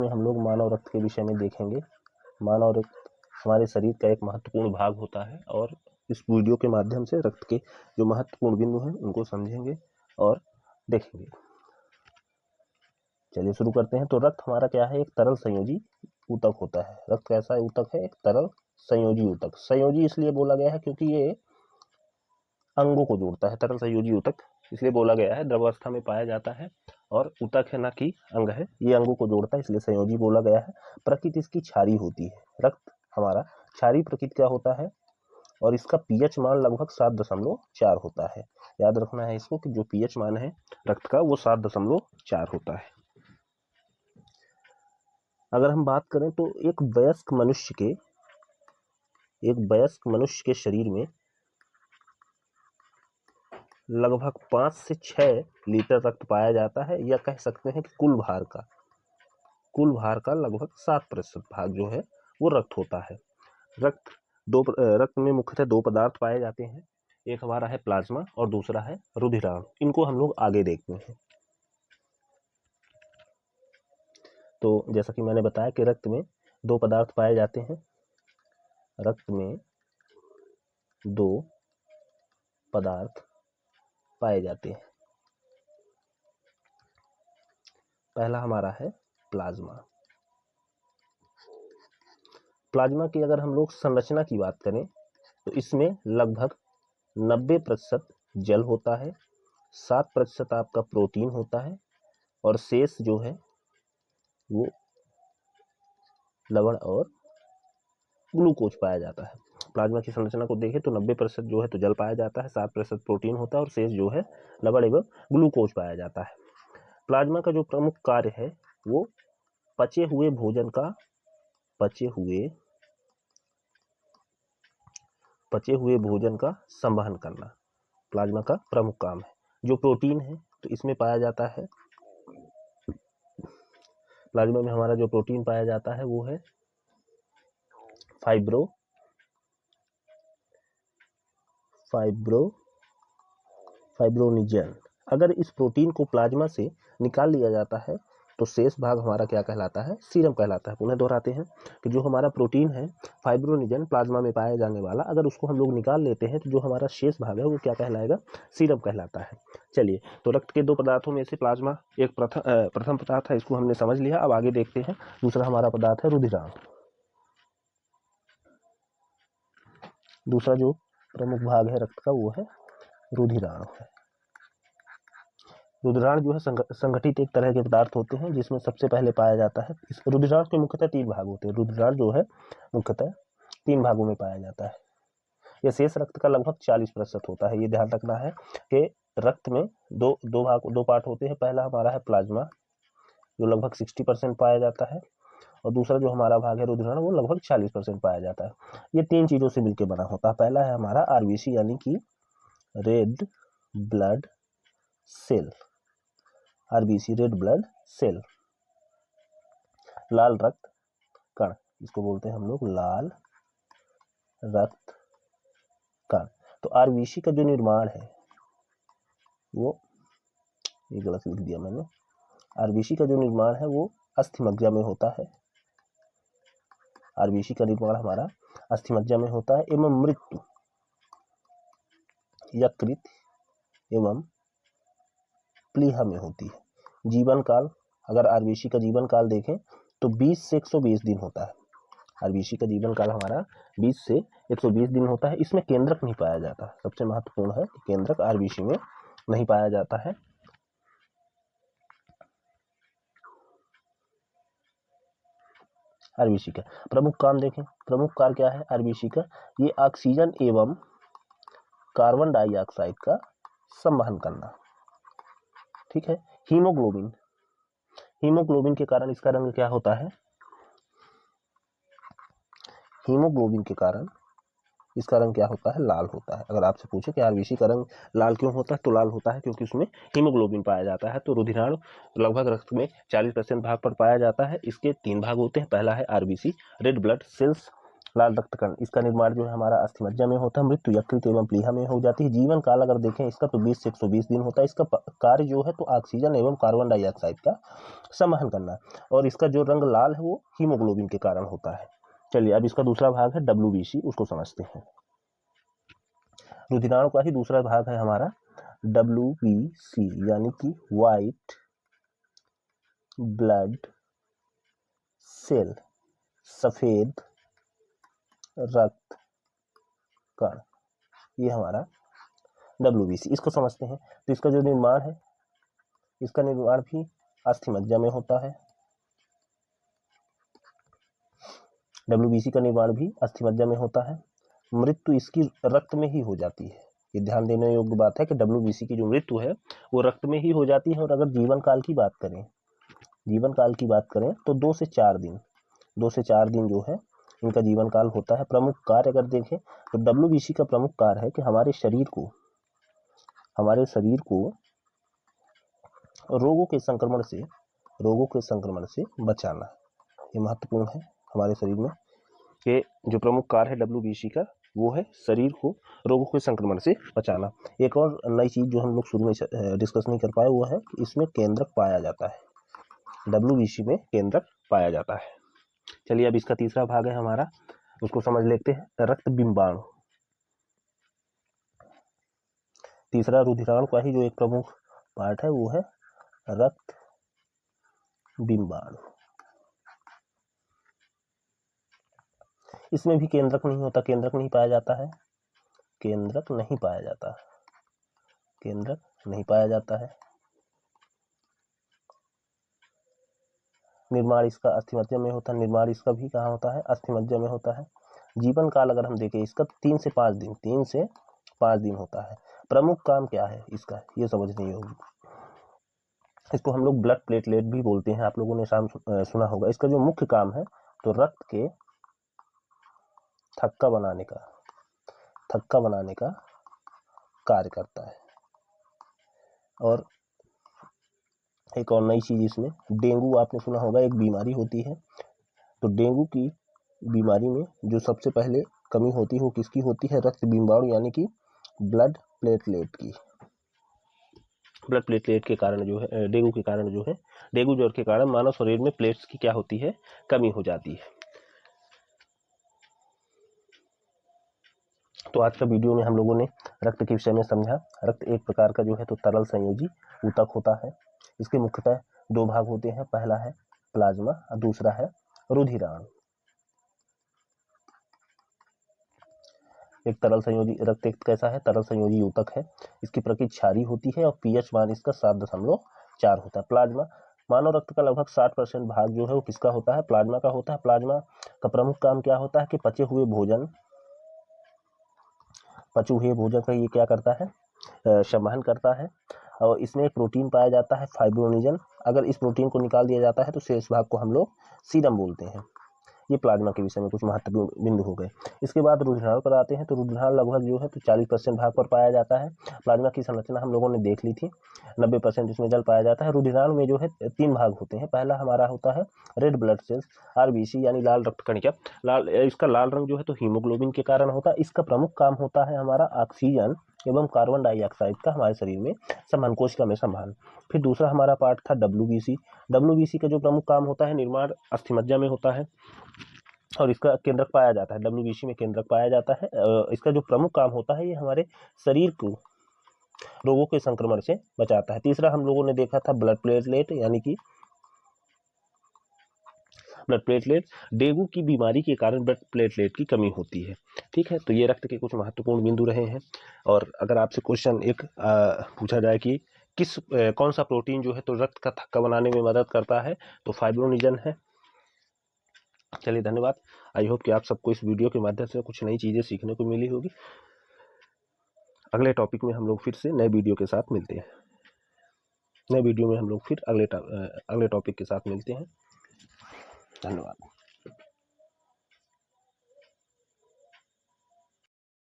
में हम लोग मानव रक्त के विषय में देखेंगे। मानव रक्त हमारे शरीर का एक महत्वपूर्ण भाग होता है और इस वीडियो के माध्यम से रक्त के जो महत्वपूर्ण बिंदु हैं उनको समझेंगे और देखेंगे। चलिए शुरू करते हैं। तो रक्त हमारा क्या है? एक तरल संयोजी ऊतक होता है। रक्त कैसा ऊतक है? एक तरल संयोजी ऊतक। संयोजी इसलिए बोला गया है क्योंकि ये अंगों को जोड़ता है। तरल संयोजी ऊतक इसलिए बोला गया है, द्रवावस्था में पाया जाता है और ऊतक है ना कि अंग है। ये अंगों को जोड़ता है इसलिए संयोजी बोला गया है। प्रकृति इसकी क्षारीय होती है। रक्त हमारा क्षारीय प्रकृति का होता है और इसका पीएच मान लगभग 7.4 होता है। याद रखना है इसको कि जो पीएच मान है रक्त का वो 7.4 होता है। अगर हम बात करें तो एक वयस्क मनुष्य के शरीर में लगभग 5 से 6 लीटर रक्त पाया जाता है, या कह सकते हैं कि कुल भार का लगभग 7% भाग जो है वो रक्त होता है। रक्त में मुख्यतः 2 पदार्थ पाए जाते हैं। एक हमारा है प्लाज्मा और दूसरा है रुधिराणु। इनको हम लोग आगे देखते हैं। तो जैसा कि मैंने बताया कि रक्त में 2 पदार्थ पाए जाते हैं। रक्त में 2 पदार्थ पाए जाते हैं। पहला हमारा है प्लाज्मा। प्लाज्मा की अगर हम लोग संरचना की बात करें तो इसमें लगभग 90% जल होता है, 7% आपका प्रोटीन होता है और शेष जो है वो लवण और ग्लूकोज पाया जाता है। प्लाज्मा की संरचना को देखें तो 90% जो है तो जल पाया जाता है, 7% प्रोटीन होता है और शेष जो है लवण एवं ग्लूकोज पाया जाता है। प्लाज्मा का जो प्रमुख कार्य है वो पचे हुए भोजन का संवहन करना प्लाज्मा का प्रमुख काम है। जो प्रोटीन है तो इसमें पाया जाता है, प्लाज्मा में हमारा जो प्रोटीन पाया जाता है वो है फाइब्रोनिजन। अगर इस प्रोटीन को प्लाज्मा से निकाल लिया जाता है तो शेष भाग हमारा क्या कहलाता है? सीरम कहलाता है। पुनः दोहराते हैं कि जो हमारा प्रोटीन है फाइब्रोनिजन प्लाज्मा में पाया जाने वाला, अगर उसको हम लोग निकाल लेते हैं तो जो हमारा शेष भाग है वो क्या कहलाएगा? सीरम कहलाता है। चलिए, तो रक्त के 2 पदार्थों में से प्लाज्मा एक प्रथम पदार्थ है, इसको हमने समझ लिया। अब आगे देखते हैं। दूसरा हमारा पदार्थ है रुधिराणु। दूसरा जो प्रमुख भाग है रक्त का वो है रुधिराणु है। रुधिराणु जो है संगठित एक तरह के पदार्थ होते हैं जिसमें सबसे पहले पाया जाता है। इस रुधिराणु के मुख्यतः 3 भाग होते हैं। रुधिराणु जो है मुख्यतः 3 भागों में पाया जाता है। यह शेष रक्त का लगभग 40% होता है। ये ध्यान रखना है कि रक्त में दो पार्ट होते हैं। पहला हमारा है प्लाज्मा जो लगभग 60% पाया जाता है और दूसरा जो हमारा भाग है रुधिराणु वो लगभग 40% पाया जाता है। ये 3 चीजों से मिलकर बना होता है। पहला है हमारा आरबीसी यानी कि red blood cell. RBC red blood cell, लाल रक्त कण, इसको बोलते हैं हम लोग लाल रक्त कण। तो आरबीसी का जो निर्माण है वो, ये गलत लिख दिया मैंने, आरबीसी का जो निर्माण है वो अस्थिमज्जा में होता है। आरबीसी का निर्माण हमारा अस्थिमज्जा में होता है एवं मृत्यु यकृत एवं प्लीहा में होती है। जीवन काल, अगर आरबीसी का जीवन काल देखें तो 20 से 120 दिन होता है। आरबीसी का जीवन काल हमारा 20 से 120 दिन होता है। इसमें केंद्रक नहीं पाया जाता। सबसे महत्वपूर्ण है कि केंद्रक आरबीसी में नहीं पाया जाता है। आरबीसी का प्रमुख काम देखें। प्रमुख कार्य क्या है आरबीसी का? ये ऑक्सीजन एवं कार्बन डाइऑक्साइड का संवहन करना। ठीक है। हीमोग्लोबिन के कारण इसका रंग क्या होता है? हीमोग्लोबिन के कारण इसका रंग क्या होता है? लाल होता है। अगर आपसे पूछे कि आरबीसी का रंग लाल क्यों होता है तो लाल होता है क्योंकि उसमें हीमोग्लोबिन पाया जाता है। तो रुधिराणु लगभग रक्त में 40% भाग पर पाया जाता है। इसके 3 भाग होते हैं। पहला है आरबीसी रेड ब्लड सेल्स लाल रक्त कण, इसका निर्माण जो है हमारा अस्थिमज्जा में होता है। मृत्यु यकृत एवं प्लीहा में हो जाती है। जीवन काल अगर देखें इसका तो 20 से 120 दिन होता है। इसका कार्य जो है तो ऑक्सीजन एवं कार्बन डाइऑक्साइड का संवहन करना, और इसका जो रंग लाल है वो हीमोग्लोबिन के कारण होता है। चलिए अब इसका दूसरा भाग है WBC, उसको समझते हैं। रुधिराणु का ही दूसरा भाग है हमारा WBC, यानी कि व्हाइट ब्लड सेल, सफेद रक्त कण, ये हमारा WBC। इसको समझते हैं। तो इसका जो निर्माण है, इसका निर्माण भी अस्थिमज्जा में होता है। WBC का निर्माण भी अस्थिमज्जा में होता है। मृत्यु इसकी रक्त में ही हो जाती है। ये ध्यान देने योग्य बात है कि WBC की जो मृत्यु है वो रक्त में ही हो जाती है। और अगर जीवन काल की बात करें, जीवन काल की बात करें तो 2 से 4 दिन, 2 से 4 दिन जो है इनका जीवन काल होता है। प्रमुख कार्य अगर देखें तो WBC का प्रमुख कार्य है कि हमारे शरीर को रोगों के संक्रमण से बचाना। ये महत्वपूर्ण है हमारे शरीर में कि जो प्रमुख कार्य है WBC का वो है शरीर को रोगों के संक्रमण से बचाना। एक और नई चीज जो हम लोग शुरू में डिस्कस नहीं कर पाए वो है कि इसमें केंद्रक पाया जाता है। WBC में केंद्रक पाया जाता है। चलिए अब इसका तीसरा भाग है हमारा, उसको समझ लेते हैं। रक्त बिंबाणु। तीसरा रुधिराणु का ही जो एक प्रमुख पार्ट है वो है रक्त बिंबाणु। इसमें भी केंद्रक नहीं होता, केंद्रक नहीं पाया जाता है, केंद्रक नहीं पाया जाता, केंद्रक नहीं पाया जाता है। निर्माण इसका अस्थिमज्जा में होता है। निर्माण इसका भी कहाँ होता है? अस्थिमज्जा में होता है। जीवन काल अगर हम देखें इसका 3 से 5 दिन, 3 से 5 दिन होता है। प्रमुख काम क्या है इसका, ये समझनी होगी। इसको हम लोग ब्लड प्लेटलेट भी बोलते हैं, आप लोगों ने सुना होगा। इसका जो मुख्य काम है तो रक्त के थक्का बनाने का कार्य करता है। और एक और नई चीज इसमें, डेंगू आपने सुना होगा, एक बीमारी होती है। तो डेंगू की बीमारी में जो सबसे पहले कमी होती है वो किसकी होती है? रक्त बिंबाणु यानी कि ब्लड प्लेटलेट की। ब्लड प्लेटलेट के कारण जो है डेंगू के कारण जो है, डेंगू ज्वर के कारण मानव शरीर में प्लेट्स की क्या होती है? कमी हो जाती है। तो आज का वीडियो में हम लोगों ने रक्त के विषय में समझा। रक्त एक प्रकार का जो है तो तरल संयोजी ऊतक होता है। इसके मुख्यतः 2 भाग होते हैं, पहला है प्लाज्मा और दूसरा है रुधिराणु। एक तरल संयोजी रक्त एक कैसा है? तरल संयोजी ऊतक है। इसकी प्रकृति क्षारीय होती है और pH मान इसका 7.4 होता है। प्लाज्मा, मानव रक्त का लगभग 60% भाग जो है वो किसका होता है? प्लाज्मा का होता है। प्लाज्मा का प्रमुख काम क्या होता है कि पचे हुए भोजन का ये क्या करता है? संवहन करता है। और इसमें प्रोटीन पाया जाता है फाइब्रोनिजन। अगर इस प्रोटीन को निकाल दिया जाता है तो शेष भाग को हम लोग सीरम बोलते हैं। ये प्लाज्मा के विषय में कुछ महत्वपूर्ण बिंदु हो गए। इसके बाद रुधिराणु पर आते हैं। तो रुधिराणु लगभग जो है तो 40% भाग पर पाया जाता है। प्लाज्मा की संरचना हम लोगों ने देख ली थी, 90% इसमें जल पाया जाता है। रुधिराणु में जो है 3 भाग होते हैं। पहला हमारा होता है रेड ब्लड सेल्स, RBC यानी लाल रक्त कणिका। इसका लाल रंग जो है तो हीमोग्लोबिन के कारण होता है। इसका प्रमुख काम होता है हमारा ऑक्सीजन एवं कार्बन डाइऑक्साइड का हमारे शरीर में संवहन, कोशिका में संवहन। फिर दूसरा हमारा पार्ट था WBC का जो प्रमुख काम होता है निर्माण अस्थिमज्जा में होता है और इसका केंद्रक पाया जाता है। WBC में केंद्रक पाया जाता है। इसका जो प्रमुख काम होता है ये हमारे शरीर को रोगों के संक्रमण से बचाता है। तीसरा हम लोगों ने देखा था ब्लड प्लेटलेट, यानी कि ब्लड प्लेटलेट, डेंगू की बीमारी के कारण ब्लड प्लेटलेट की कमी होती है। ठीक है, तो ये रक्त के कुछ महत्वपूर्ण बिंदु रहे हैं। और अगर आपसे क्वेश्चन एक पूछा जाए कि कौन सा प्रोटीन जो है तो रक्त का थक्का बनाने में मदद करता है, तो फाइब्रोनिजन है। चलिए धन्यवाद। आई होप कि आप सबको इस वीडियो के माध्यम से कुछ नई चीजें सीखने को मिली होगी। अगले टॉपिक में हम लोग फिर से नए वीडियो के साथ मिलते हैं। नए वीडियो में हम लोग फिर अगले टॉपिक के साथ मिलते हैं। धन्यवाद।